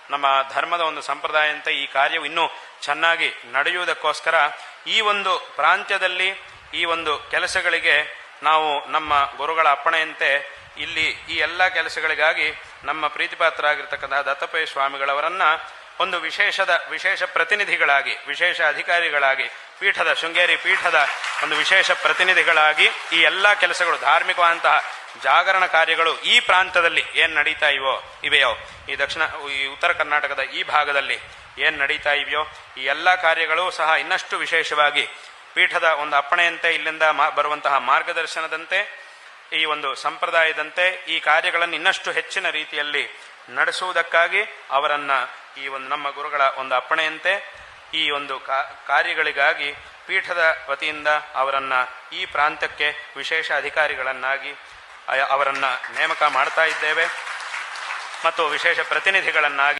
ನಮ್ಮ ಧರ್ಮದ ಒಂದು ಸಂಪ್ರದಾಯಂತೆ ಈ ಕಾರ್ಯವು ಇನ್ನೂ ಚೆನ್ನಾಗಿ ನಡೆಯುವುದಕ್ಕೋಸ್ಕರ ಈ ಒಂದು ಪ್ರಾಂತ್ಯದಲ್ಲಿ ಈ ಒಂದು ಕೆಲಸಗಳಿಗೆ ನಾವು ನಮ್ಮ ಗುರುಗಳ ಅಪ್ಪಣೆಯಂತೆ ಇಲ್ಲಿ ಈ ಎಲ್ಲ ಕೆಲಸಗಳಿಗಾಗಿ ನಮ್ಮ ಪ್ರೀತಿಪಾತ್ರರಾಗಿರ್ತಕ್ಕಂಥ ದತ್ತಪೇಯ ಸ್ವಾಮಿಗಳವರನ್ನ ಒಂದು ವಿಶೇಷ ಪ್ರತಿನಿಧಿಗಳಾಗಿ, ವಿಶೇಷ ಅಧಿಕಾರಿಗಳಾಗಿ, ಪೀಠದ ಶೃಂಗೇರಿ ಪೀಠದ ಒಂದು ವಿಶೇಷ ಪ್ರತಿನಿಧಿಗಳಾಗಿ ಈ ಎಲ್ಲ ಕೆಲಸಗಳು, ಧಾರ್ಮಿಕವಾದಂತಹ ಜಾಗರಣ ಕಾರ್ಯಗಳು ಈ ಪ್ರಾಂತದಲ್ಲಿ ಏನು ನಡೀತಾ ಇವೆಯೋ, ಈ ಉತ್ತರ ಕರ್ನಾಟಕದ ಈ ಭಾಗದಲ್ಲಿ ಏನು ನಡೀತಾ ಇವೆಯೋ ಈ ಎಲ್ಲ ಕಾರ್ಯಗಳು ಸಹ ಇನ್ನಷ್ಟು ವಿಶೇಷವಾಗಿ ಪೀಠದ ಒಂದು ಅಪ್ಪಣೆಯಂತೆ, ಇಲ್ಲಿಂದ ಬರುವಂತಹ ಮಾರ್ಗದರ್ಶನದಂತೆ, ಈ ಒಂದು ಸಂಪ್ರದಾಯದಂತೆ ಈ ಕಾರ್ಯಗಳನ್ನು ಇನ್ನಷ್ಟು ಹೆಚ್ಚಿನ ರೀತಿಯಲ್ಲಿ ನಡೆಸುವುದಕ್ಕಾಗಿ ಅವರನ್ನ ಈ ಒಂದು ನಮ್ಮ ಗುರುಗಳ ಒಂದು ಅಪ್ಪಣೆಯಂತೆ ಈ ಒಂದು ಕಾರ್ಯಗಳಿಗಾಗಿ ಪೀಠದ ವತಿಯಿಂದ ಅವರನ್ನ ಈ ಪ್ರಾಂತ್ಯಕ್ಕೆ ವಿಶೇಷ ಅಧಿಕಾರಿಗಳನ್ನಾಗಿ ಅವರನ್ನ ನೇಮಕ ಮಾಡ್ತಾ ಇದ್ದೇವೆ ಮತ್ತು ವಿಶೇಷ ಪ್ರತಿನಿಧಿಗಳನ್ನಾಗಿ